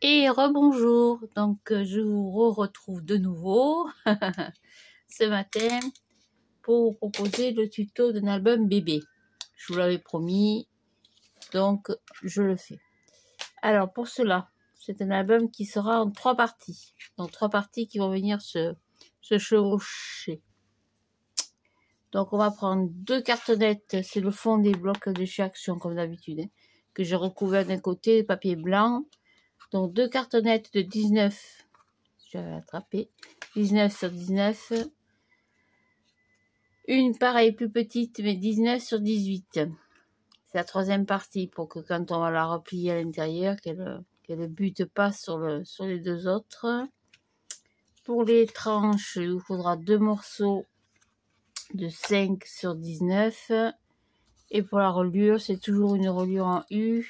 Et rebonjour, donc je vous retrouve de nouveau ce matin pour vous proposer le tuto d'un album bébé. Je vous l'avais promis, donc je le fais. Alors pour cela, c'est un album qui sera en 3 parties. Donc 3 parties qui vont venir se chevaucher. Donc on va prendre 2 cartonnettes, c'est le fond des blocs de chez Action comme d'habitude, que j'ai recouvert d'un côté de papier blanc. Donc 2 cartonnettes de 19, j'avais attrapé, 19 sur 19. Une pareille plus petite, mais 19 sur 18. C'est la 3e partie pour que quand on va la replier à l'intérieur, qu'elle ne bute pas sur les 2 autres. Pour les tranches, il vous faudra 2 morceaux de 5 sur 19. Et pour la reliure, c'est toujours une reliure en U.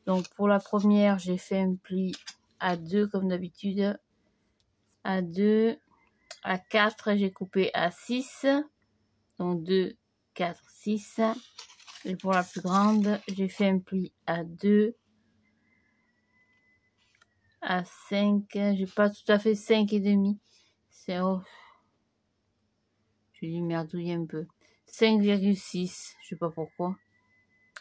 Donc pour la première, j'ai fait un pli à 2 comme d'habitude. À 2, à 4, j'ai coupé à 6. Donc 2, 4, 6. Et pour la plus grande, j'ai fait un pli à 2, à 5. J'ai pas tout à fait 5 et demi. C'est j'ai dû merdouiller un peu. 5,6. Je sais pas pourquoi.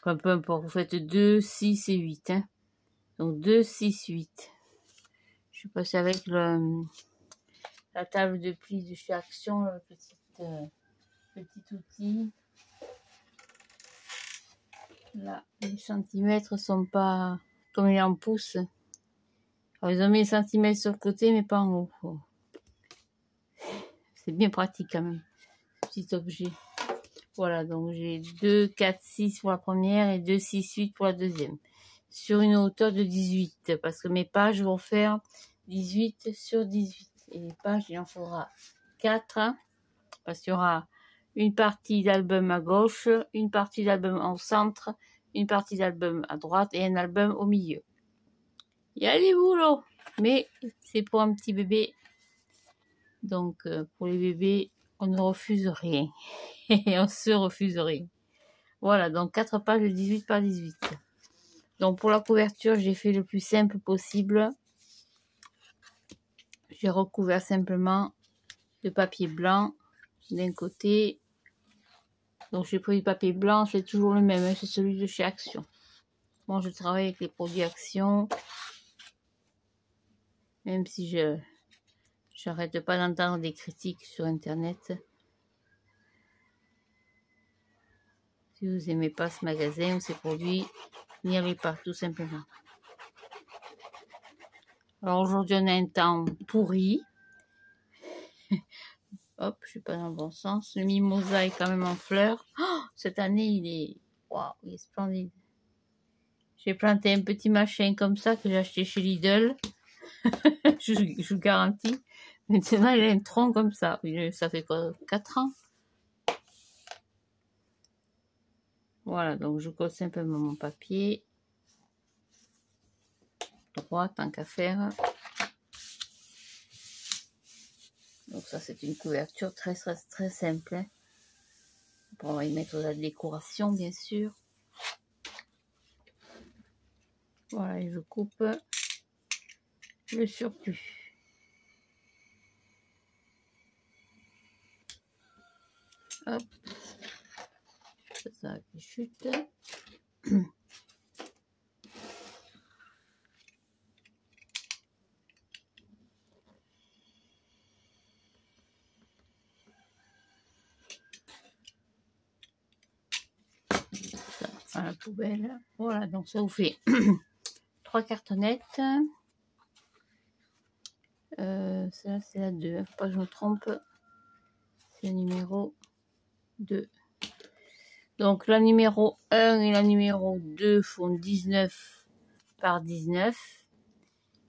Enfin, peu importe. Vous faites 2, 6 et 8. Hein. Donc 2, 6, 8. Je suis passée avec la table de pli de chez Action, le petit outil. Là, les centimètres sont pas comme il est en pouces. Alors, ils ont mis les centimètres sur le côté, mais pas en haut. Oh. C'est bien pratique quand même, ce petit objet. Voilà, donc j'ai 2, 4, 6 pour la première et 2, 6, 8 pour la deuxième. Sur une hauteur de 18, parce que mes pages vont faire 18 sur 18. Et les pages, il en faudra 4, parce qu'il y aura une partie d'album à gauche, une partie d'album au centre, une partie d'album à droite et un album au milieu. Il y a du boulot, mais c'est pour un petit bébé. Donc, pour les bébés, on ne refuse rien. Et on se refuse rien. Voilà, donc 4 pages de 18 par 18. Donc, pour la couverture, j'ai fait le plus simple possible. J'ai recouvert simplement de papier blanc d'un côté. Donc, j'ai pris du papier blanc, c'est toujours le même, hein, c'est celui de chez Action. Moi, je travaille avec les produits Action. Même si j'arrête pas d'entendre des critiques sur Internet. Si vous n'aimez pas ce magasin ou ces produits, n'y allez pas, tout simplement. Alors aujourd'hui, on a un temps pourri. Hop, je suis pas dans le bon sens. Le mimosa est quand même en fleurs. Oh, cette année, waouh, il est splendide. J'ai planté un petit machin comme ça que j'ai acheté chez Lidl. je vous garantis. Maintenant, il a un tronc comme ça. Ça fait quoi, 4 ans? Voilà, donc je colle simplement mon papier. Droit, tant qu'à faire. Donc ça, c'est une couverture très simple. Hein. On va y mettre de la décoration, bien sûr. Voilà, et je coupe le surplus. Hop. Ça qui chute. Ça à la poubelle. Voilà, donc ça vous fait 3 cartonnettes. Celle-là, c'est la 2. Faut pas que je me trompe. C'est le numéro 2. Donc la numéro 1 et la numéro 2 font 19 par 19.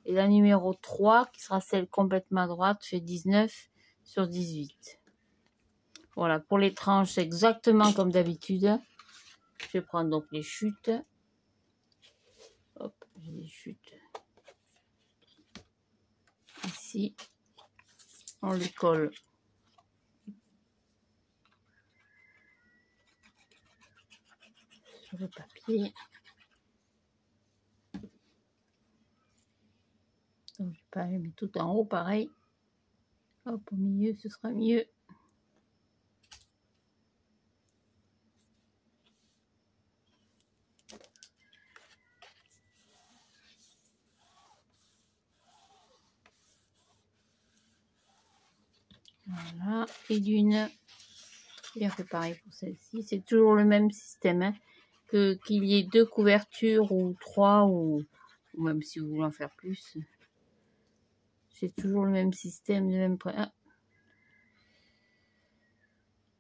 Et la numéro 3, qui sera celle complètement à droite, fait 19 sur 18. Voilà, pour les tranches, c'est exactement comme d'habitude. Je vais prendre donc les chutes. Hop, j'ai les chutes. Ici, on les colle. Sur le papier. Donc je vais pas les mettre tout en haut pareil. Hop, au milieu ce sera mieux. Voilà, et d'une, bien fait pareil pour celle-ci. C'est toujours le même système, hein, qu'il y ait 2 couvertures ou 3 ou même si vous voulez en faire plus. C'est toujours le même système, le même prix.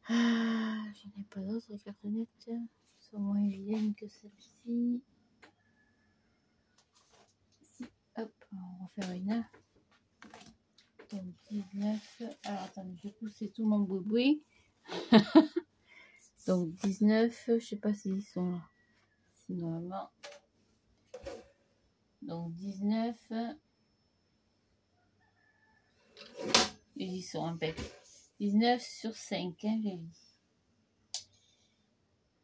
Ah, je n'ai pas d'autres cartonnettes. Elles sont moins évidentes que celle-ci. Hop, on va faire une. Donc 19. Alors attendez, je vais pousser tout mon boui-boui. Donc 19, je sais pas s'ils sont là. Si normalement. Donc 19. Ils sont impeccables. 19 sur 5, hein, j'ai dit.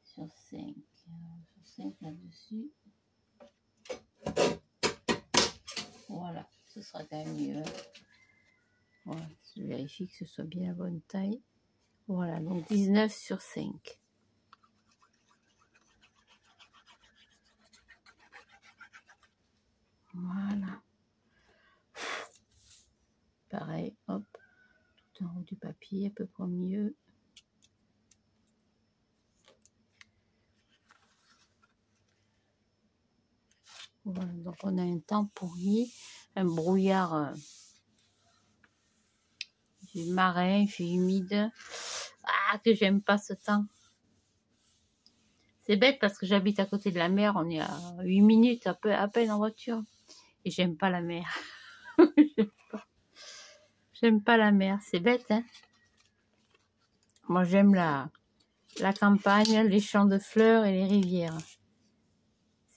Sur 5. Sur 5 là-dessus. Voilà, ce sera quand même mieux. Voilà, je vérifie que ce soit bien la bonne taille. Voilà, donc 19 sur 5. Voilà. Pareil, hop, tout en haut du papier, à peu près mieux. Voilà, donc on a un temps pourri, un brouillard du marin, il fait humide. Ah, que j'aime pas ce temps. C'est bête parce que j'habite à côté de la mer, on est à 8 minutes à peine en voiture. Et j'aime pas la mer. J'aime pas la mer, c'est bête, hein. Moi j'aime la campagne, les champs de fleurs et les rivières.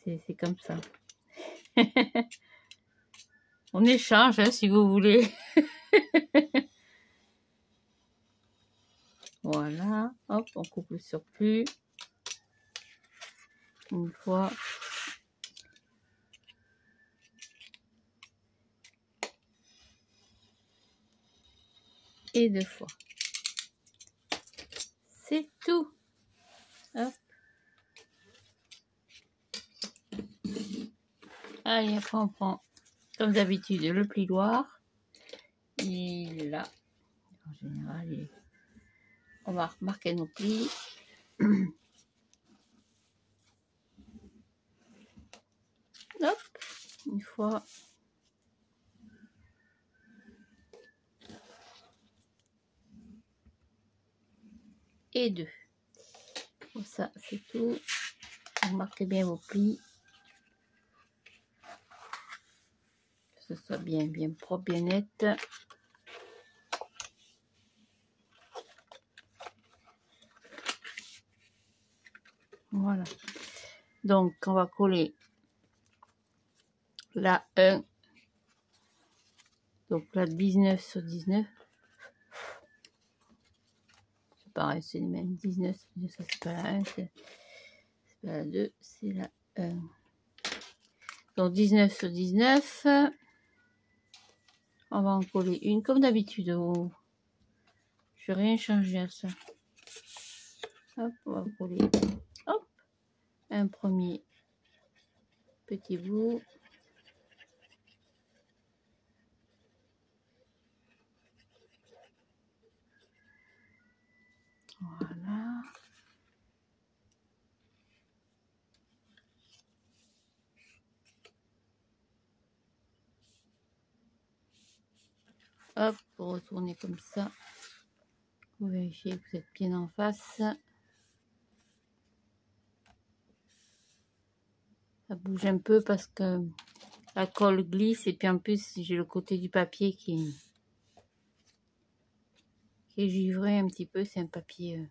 C'est comme ça. On échange, hein, si vous voulez. Voilà, hop, on coupe le surplus. Une fois. Et 2 fois. C'est tout. Hop. Allez, après on prend, comme d'habitude, le plioir. Et là, en général, on va marquer nos plis. Hop, une fois. Et 2. Comme ça, c'est tout. Vous marquez bien vos plis. Que ce soit bien propre, bien net. Voilà. Donc, on va coller la 1. Donc, la 19 sur 19. C'est pareil, c'est les mêmes. 19 sur 19, ça c'est pas la 1. C'est pas la 2, c'est la 1. Donc, 19 sur 19. On va en coller une comme d'habitude. Oh. Je n'ai rien changé à ça. Hop, on va coller. Hop, un premier petit bout. Voilà. Hop, pour retourner comme ça. Vous vérifiez que vous êtes bien en face. Ça bouge un peu parce que la colle glisse et puis en plus j'ai le côté du papier qui est givré un petit peu. C'est un papier...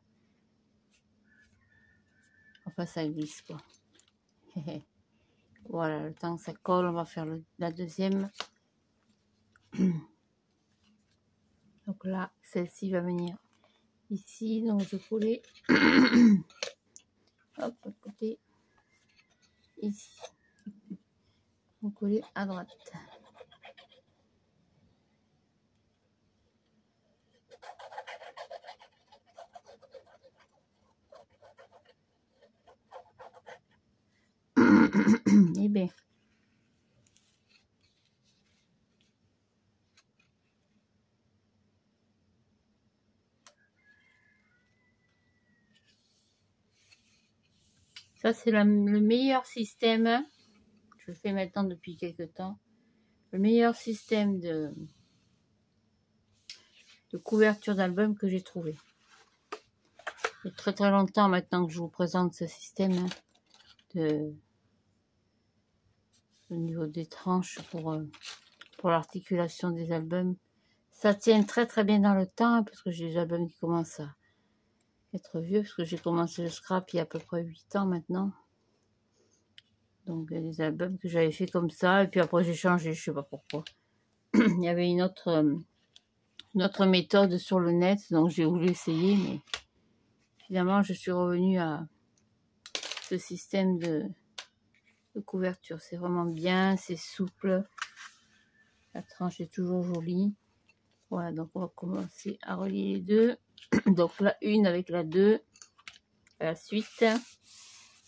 Enfin ça glisse quoi. Voilà, le temps que ça colle, on va faire la deuxième. Donc là, celle-ci va venir ici, donc je vais coller. Hop, de côté. Ici. On va coller à droite. Ça, c'est le meilleur système. Je le fais maintenant depuis quelques temps. Le meilleur système de couverture d'album que j'ai trouvé. Il y a très très longtemps maintenant que je vous présente ce système au niveau des tranches pour l'articulation des albums. Ça tient très très bien dans le temps parce que j'ai des albums qui commencent à être vieux parce que j'ai commencé le scrap il y a à peu près 8 ans maintenant. Donc des albums que j'avais fait comme ça et puis après j'ai changé, je sais pas pourquoi. Il y avait une autre méthode sur le net, donc j'ai voulu essayer, mais finalement je suis revenue à ce système de couverture. C'est vraiment bien, c'est souple, la tranche est toujours jolie. Voilà, donc on va commencer à relier les deux. Donc la une avec la 2, à la suite.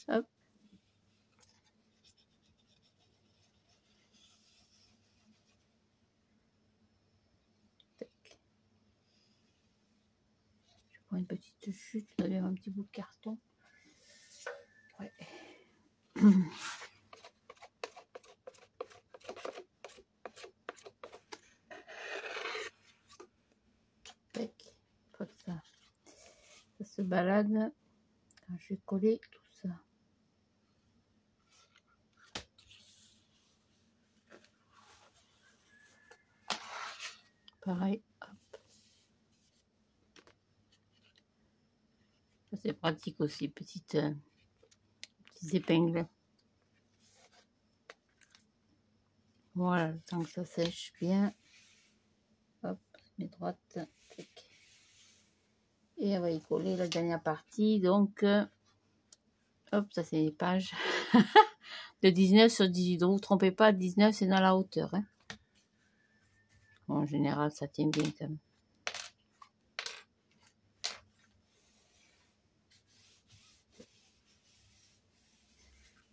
Hop. Je prends une petite chute, vous avez un petit bout de carton. Ouais. Faut que ça se balade. Alors, je vais coller tout ça. Pareil, hop. C'est pratique aussi, petites épingles. Voilà, le temps que ça sèche bien. Hop, mes droites. Et on va y coller la dernière partie. Donc, hop, ça c'est les pages. De 19 sur 18. Donc, vous ne vous trompez pas, 19 c'est dans la hauteur. Hein. Bon, en général, ça tient bien quand même.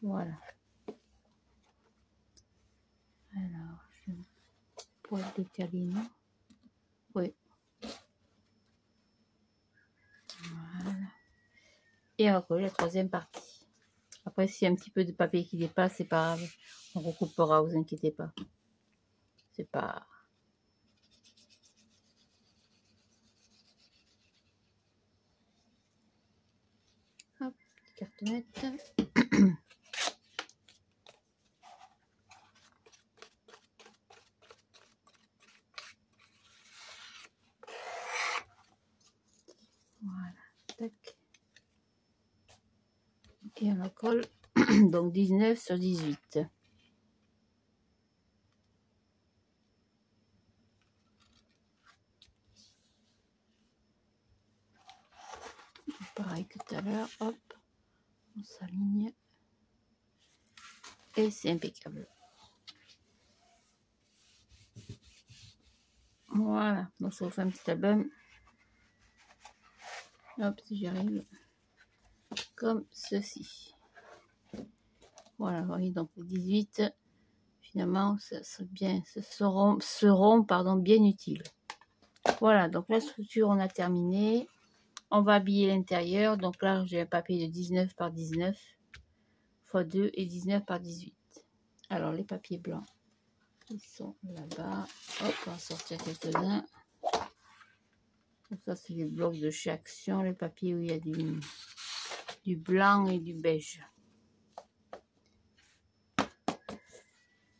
Voilà. Alors, je pourrais décaler, non? Oui. Voilà. Et on va coller la troisième partie. Après, s'il y a un petit peu de papier qui dépasse, c'est pas grave. On recoupera, vous inquiétez pas. C'est pas... Hop, cartonnette. Voilà, tac. Et on la colle. Donc 19 sur 18. Pareil que tout à l'heure, hop, on s'aligne. Et c'est impeccable. Voilà, donc ça vous fait un petit album. Hop, si j'arrive. Comme ceci. Voilà, vous voyez, donc les 18, finalement, ça seront bien utiles. Voilà, donc la structure, on a terminé. On va habiller l'intérieur. Donc là, j'ai un papier de 19 par 19 x 2 et 19 par 18. Alors, les papiers blancs, ils sont là-bas. Hop, on va sortir quelques-uns. Ça, c'est les blocs de chez Action, les papiers où il y a du blanc et du beige.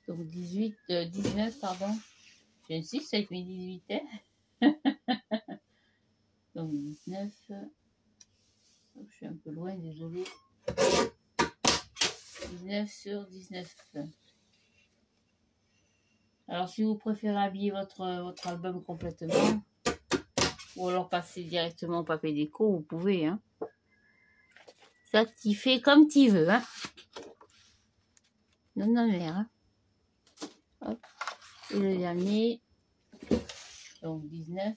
Donc 19, pardon. J'insiste avec mes 18, hein. Donc 19. Je suis un peu loin, désolé. 19 sur 19. Alors si vous préférez habiller votre album complètement, ou alors passer directement au papier déco, vous pouvez, hein. Ça t'y fait comme tu veux, hein. Non, non, l'air, hein. Hop. Et le dernier, donc 19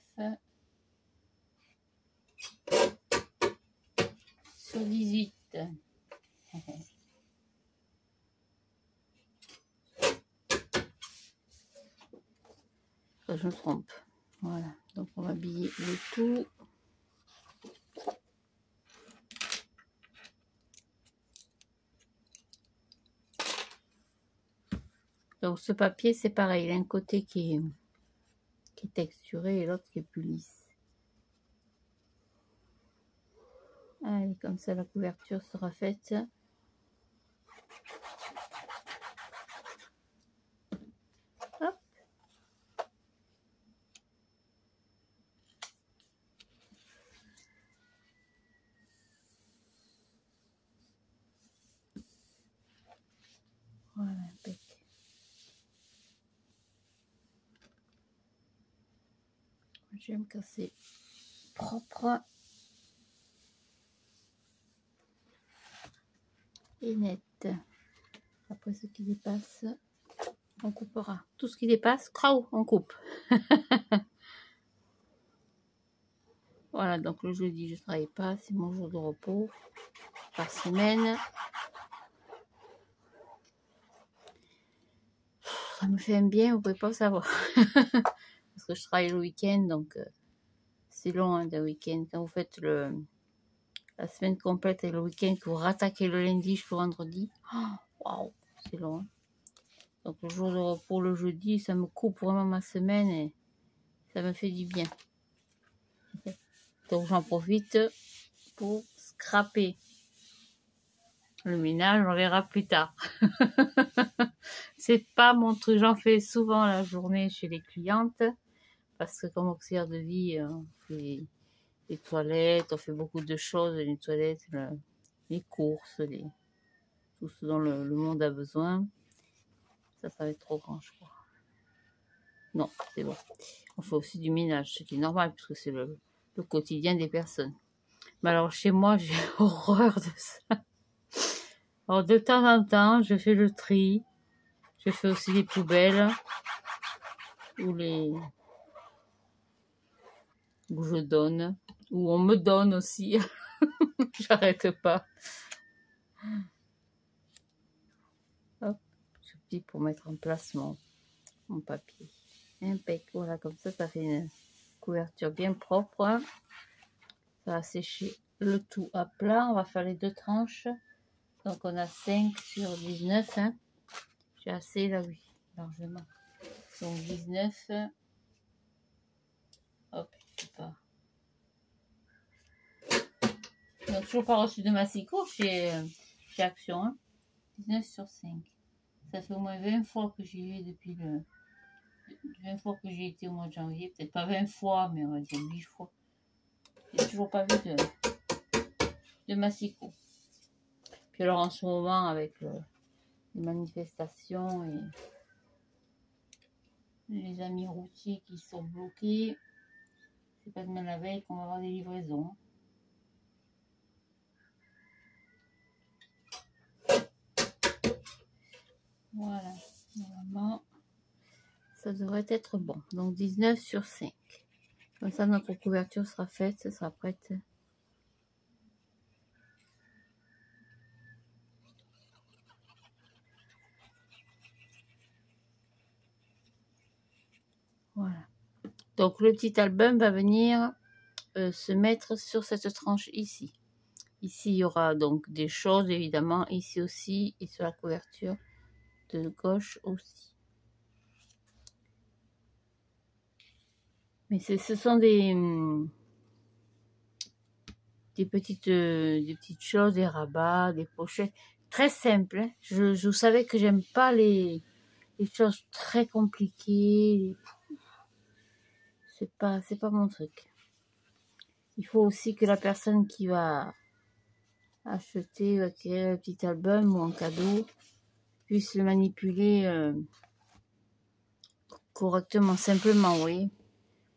sur 18. Je me trompe. Voilà, donc on va habiller le tout. Donc ce papier c'est pareil, il y a un côté qui est texturé et l'autre qui est plus lisse. Allez, comme ça la couverture sera faite. Hop. Voilà, impec. J'aime quand c'est propre et net. Après ce qui dépasse, on coupera. Tout ce qui dépasse, crao, on coupe. Voilà, donc le jeudi, je ne travaille pas, c'est mon jour de repos par semaine. Ça me fait un bien, vous ne pouvez pas savoir. Parce que je travaille le week-end, donc c'est long hein, d'un week-end. Quand vous faites la semaine complète et le week-end, que vous rattaquez le lundi jusqu'au vendredi, waouh, c'est long. Hein. Donc le jour de repos, le jeudi, ça me coupe vraiment ma semaine et ça me fait du bien. Donc j'en profite pour scraper. Le ménage, on verra plus tard. C'est pas mon truc, j'en fais souvent la journée chez les clientes. Parce que comme auxiliaire de vie, on fait les toilettes, on fait beaucoup de choses, les toilettes, les courses, tout ce dont le monde a besoin. Ça va être trop grand, je crois. Non, c'est bon. On fait aussi du ménage, ce qui est normal, puisque c'est le quotidien des personnes. Mais alors, chez moi, j'ai horreur de ça. Alors, de temps en temps, je fais le tri. Je fais aussi les poubelles. Où je donne. Où on me donne aussi. J'arrête pas. Hop, je plie pour mettre en place mon papier. Impec, voilà, comme ça fait une couverture bien propre. Ça va sécher le tout à plat. On va faire les deux tranches. Donc on a 5 sur 19. Hein. J'ai assez là, oui, largement. Donc 19. Hop, je sais pas. Donc toujours pas reçu de massicot chez Action. Hein. 19 sur 5. Ça fait au moins 20 fois que j'y vais depuis 20 fois que j'ai été au mois de janvier. Peut-être pas 20 fois, mais on va dire 8 fois. J'ai toujours pas vu de massicot. Puis alors en ce moment, avec les manifestations et les amis routiers qui sont bloqués, c'est pas demain la veille qu'on va avoir des livraisons. Voilà, normalement, ça devrait être bon. Donc 19 sur 5. Comme ça, notre couverture sera faite, ça sera prête. Voilà. Donc le petit album va venir se mettre sur cette tranche ici. Ici, il y aura donc des choses, évidemment, ici aussi, et sur la couverture de gauche aussi. Mais ce sont des petites choses, des rabats, des pochettes, très simples. Hein. Je savais que j'aime pas les choses très compliquées. C'est pas mon truc. Il faut aussi que la personne qui va acheter ou acquérir le petit album ou un cadeau puisse le manipuler correctement, simplement, vous voyez,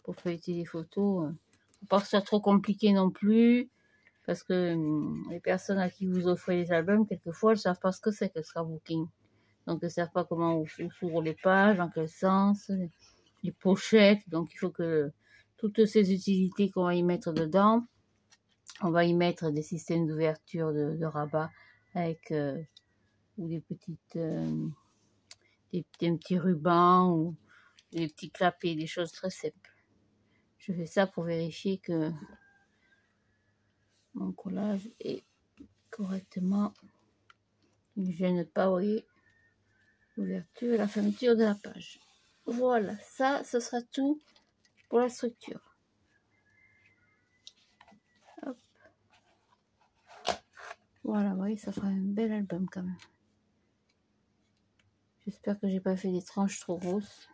pour feuilleter les photos. Faut pas que ce soit trop compliqué non plus, parce que les personnes à qui vous offrez les albums, quelquefois, elles ne savent pas ce que c'est que le scrapbooking. Donc, elles ne savent pas comment on s'ouvre les pages, dans quel sens, les pochettes. Donc, il faut que toutes ces utilités qu'on va y mettre dedans, on va y mettre des systèmes d'ouverture de rabat avec ou des petites des petits rubans ou des petits clapets, des choses très simples. Je fais ça pour vérifier que mon collage est correctement, il ne gêne pas, vous voyez. l'ouverture et la fermeture de la page. Voilà, ça, ce sera tout pour la structure. Hop. Voilà, vous voyez, ça fera un bel album quand même. J'espère que j'ai pas fait des tranches trop grosses.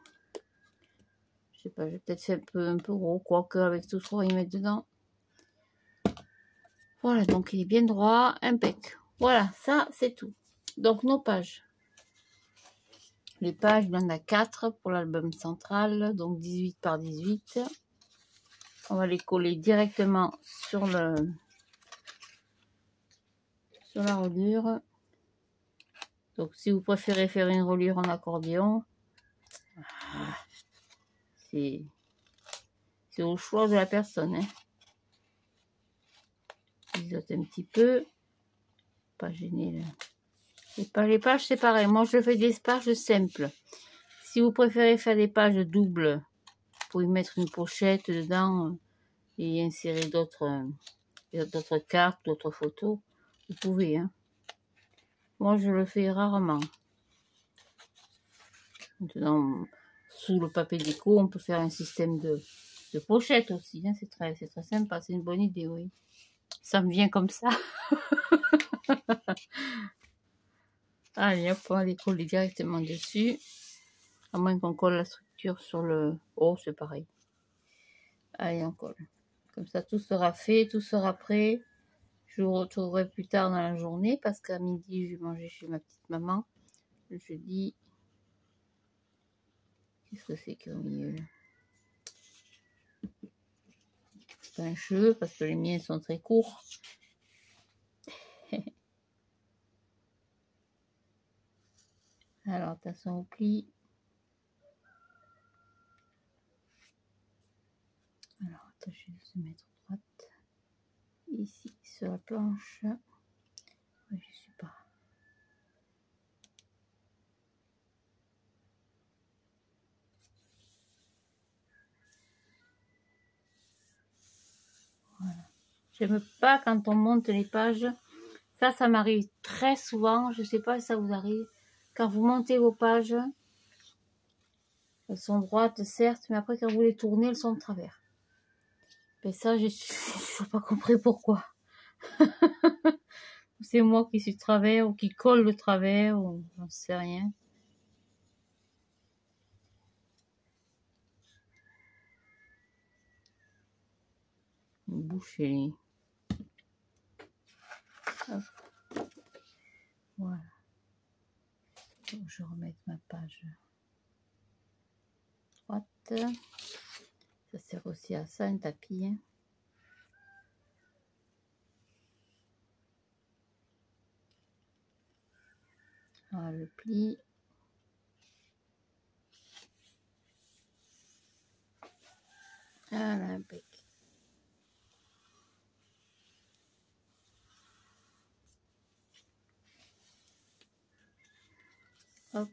Je sais pas, j'ai peut-être fait un peu gros, quoique avec tout ce qu'on va y mettre dedans. Voilà, donc il est bien droit, impec. Voilà, ça c'est tout. Donc nos pages. Les pages, il y en a 4 pour l'album central, donc 18 par 18. On va les coller directement sur la reliure. Donc si vous préférez faire une reliure en accordéon, c'est au choix de la personne. Hein. Isote un petit peu. Pas gêné là. Les pages, c'est pareil. Moi, je fais des pages simples. Si vous préférez faire des pages doubles, vous pouvez mettre une pochette dedans et insérer d'autres cartes, d'autres photos. Vous pouvez. Hein. Moi, je le fais rarement. Maintenant, sous le papier déco, on peut faire un système de pochette aussi. Hein. C'est très sympa. C'est une bonne idée, oui. Ça me vient comme ça. Allez, hop, on va les coller directement dessus. À moins qu'on colle la structure sur le haut, c'est pareil. Allez, on colle. Comme ça, tout sera fait, tout sera prêt. Je vous retrouverai plus tard dans la journée parce qu'à midi, je vais manger chez ma petite maman. Le jeudi. Qu'est-ce que c'est qu'il y a au milieu là? C'est pas un cheveu parce que les miens sont très courts. Alors, attention au pli. Alors, attends, je vais se mettre droite. Ici, sur la planche. Oui, je suis pas. Voilà. J'aime pas quand on monte les pages. Ça m'arrive très souvent. Je sais pas si ça vous arrive. Quand vous montez vos pages, elles sont droites, certes, mais après, quand vous les tournez, elles sont de travers. Et ça, je n'ai pas compris pourquoi. C'est moi qui suis de travers ou qui colle le travers ou j'en sais rien. Boucher. Hop. Voilà. Je vais remettre ma page droite. Ça sert aussi à ça, un tapis. Hein. Voilà le pli. Voilà, impec. Hop,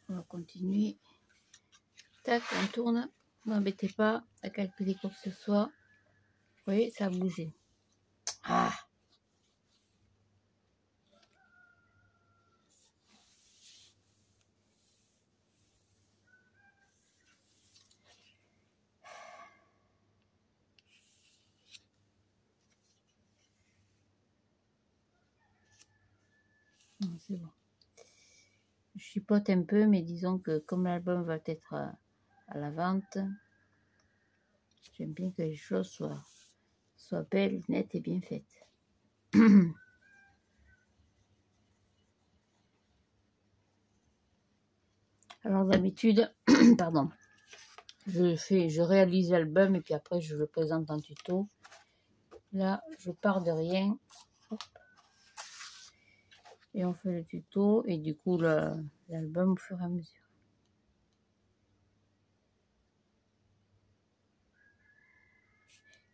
on va continuer. Tac, on tourne. Ne m'embêtez pas à calculer quoi que ce soit. Vous voyez, ça a bougé. Ah! C'est bon. Je chipote un peu, mais disons que comme l'album va être à la vente, j'aime bien que les choses soient belles, nettes et bien faites. Alors d'habitude, pardon, je réalise l'album et puis après je le présente en tuto. Là, je pars de rien. Hop. Et on fait le tuto et du coup l'album au fur et à mesure.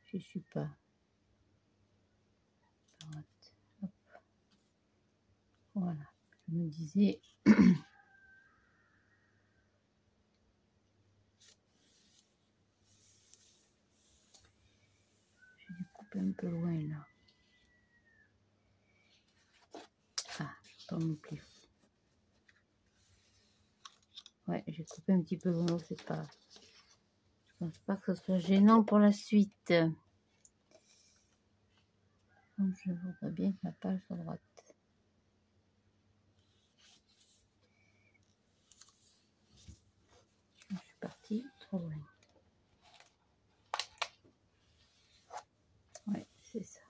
Je suis pas. Hop. Voilà. Je me disais. Je découpe un peu loin là. Ah, pas non plus. Ouais, j'ai coupé un petit peu l'eau, c'est pas... Je pense pas que ce soit gênant pour la suite. Donc, je voudrais bien que ma page soit droite. Je suis partie trop loin. Ouais, c'est ça.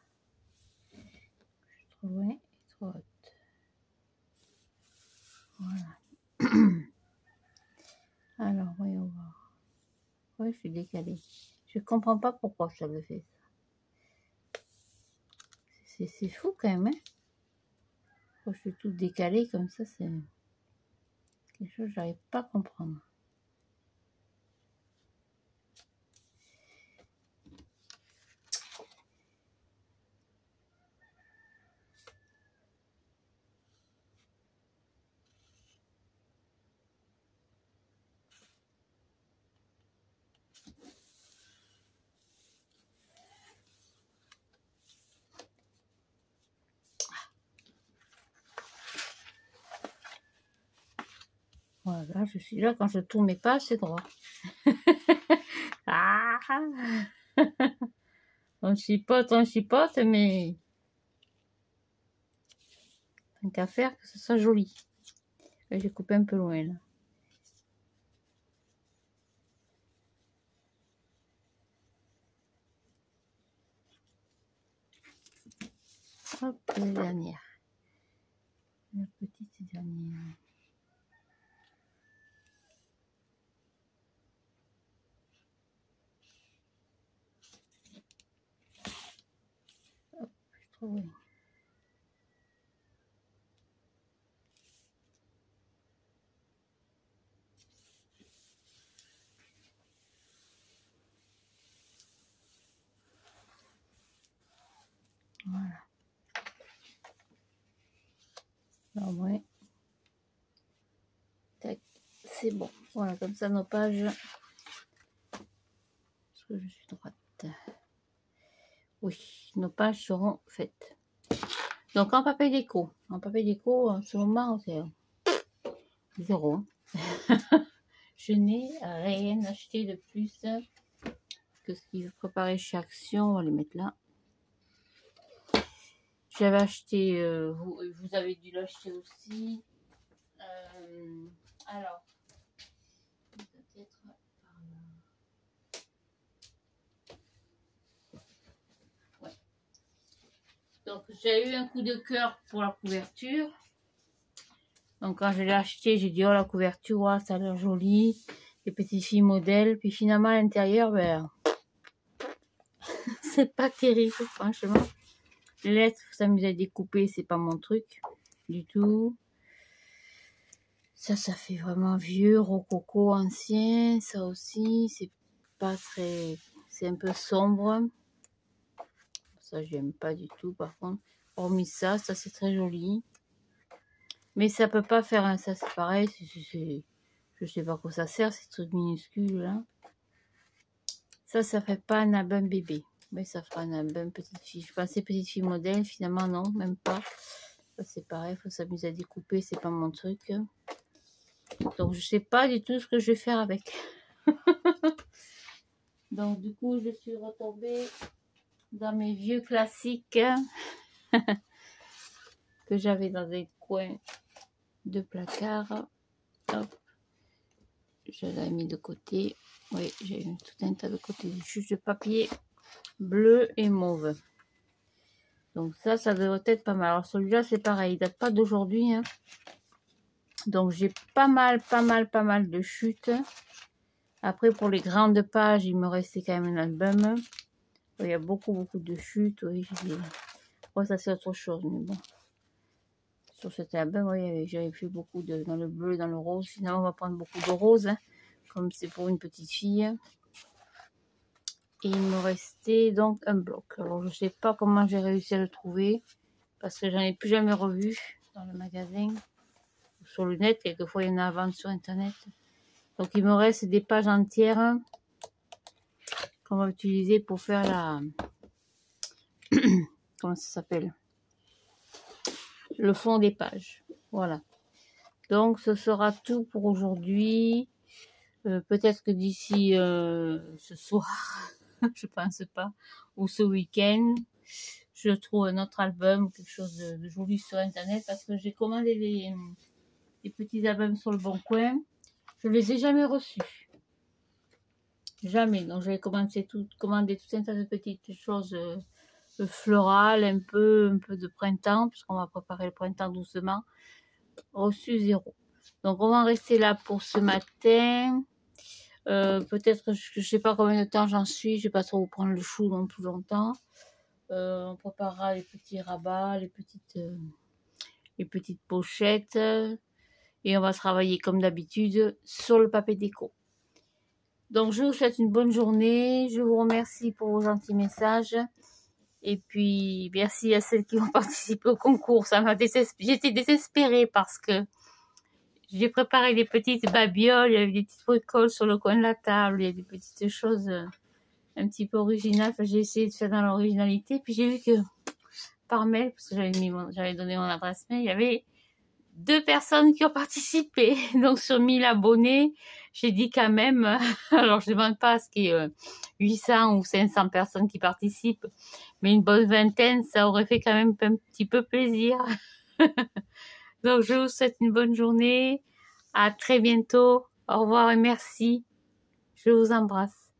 Je suis trop loin et trop haute. Voilà. Alors, voyons voir. Ouais, je suis décalée. Je comprends pas pourquoi ça le fait. C'est fou quand même, hein. Quand je suis toute décalée comme ça, c'est quelque chose que j'arrive pas à comprendre. Voilà, je suis là, quand je tourne mes pages, c'est droit. Ah, on chipote, mais tant qu'à faire que ce soit joli. J'ai coupé un peu loin là. Hop, la dernière. La petite dernière. Hop, je suis trop loin. Voilà. Alors, ouais. Tac, c'est bon. Voilà, comme ça nos pages. Est-ce que je suis droite? Oui, nos pages seront faites. Donc en papier déco, en ce moment, c'est 0. Je n'ai rien acheté de plus que ce qui est préparé chez Action. On va les mettre là. J'avais acheté, vous avez dû l'acheter aussi. Alors, peut-être par là. Ouais. Donc j'ai eu un coup de cœur pour la couverture. Donc quand je l'ai acheté, j'ai dit oh la couverture, ouais, ça a l'air joli, les petites filles modèles. Puis finalement à l'intérieur, ben c'est pas terrible franchement. Les lettres, faut s'amuser à découper, c'est pas mon truc du tout. Ça fait vraiment vieux, rococo ancien. Ça aussi, c'est pas très, c'est un peu sombre. Ça j'aime pas du tout par contre. Hormis ça c'est très joli. Mais ça peut pas faire un, ça c'est pareil, je sais pas à quoi ça sert, ces trucs minuscules là. Ça fait pas un album bébé. Mais ça fera un album petite fille. Je pensais petite fille modèle, finalement non, même pas. Ça c'est pareil, faut s'amuser à découper, c'est pas mon truc. Donc je sais pas du tout ce que je vais faire avec. Donc du coup je suis retombée dans mes vieux classiques que j'avais dans des coins de placard. Hop, je l'ai mis de côté. Oui, j'ai mis tout un tas de côté des chuches de papier bleu et mauve. Donc ça devrait être pas mal. Alors celui-là c'est pareil, il date pas d'aujourd'hui, hein. Donc j'ai pas mal de chutes. Après pour les grandes pages, il me restait quand même un album. Il y a beaucoup de chutes. Oui, ouais, ça c'est autre chose, mais bon. Sur cet album, oui, j'avais fait beaucoup dans le bleu, dans le rose. Finalement, on va prendre beaucoup de rose, hein, comme c'est pour une petite fille. Et il me restait donc un bloc. Alors, je sais pas comment j'ai réussi à le trouver, parce que j'en ai plus jamais revu dans le magasin. Sur le net, quelquefois, il y en a à vendre sur Internet. Donc, il me reste des pages entières qu'on va utiliser pour faire la... Comment ça s'appelle? Le fond des pages. Voilà. Donc, ce sera tout pour aujourd'hui. Peut-être que d'ici ce soir, je pense pas, ou ce week-end, je trouve un autre album, quelque chose de joli sur Internet, parce que j'ai commandé des petits albums sur le Bon Coin. Je les ai jamais reçus. Jamais. Donc, j'avais commandé tout un tas de petites choses florales, un peu de printemps, puisqu'on va préparer le printemps doucement. Reçu 0. Donc, on va en rester là pour ce matin. Peut-être, je sais pas combien de temps j'en suis, je vais pas trop vous prendre le chou non plus longtemps. On préparera les petits rabats, les petites pochettes, et on va travailler comme d'habitude sur le papier déco. Donc je vous souhaite une bonne journée, je vous remercie pour vos gentils messages, et puis merci à celles qui ont participé au concours. J'étais désespérée parce que j'ai préparé des petites babioles, il y avait des petites bricoles sur le coin de la table, il y a des petites choses un petit peu originales. Enfin, j'ai essayé de faire dans l'originalité. Puis j'ai vu que par mail, parce que j'avais donné mon adresse mail, il y avait 2 personnes qui ont participé. Donc sur 1000 abonnés, j'ai dit quand même, alors je ne demande pas à ce qu'il y ait 800 ou 500 personnes qui participent, mais une bonne vingtaine, ça aurait fait quand même un petit peu plaisir. Donc, je vous souhaite une bonne journée. À très bientôt. Au revoir et merci. Je vous embrasse.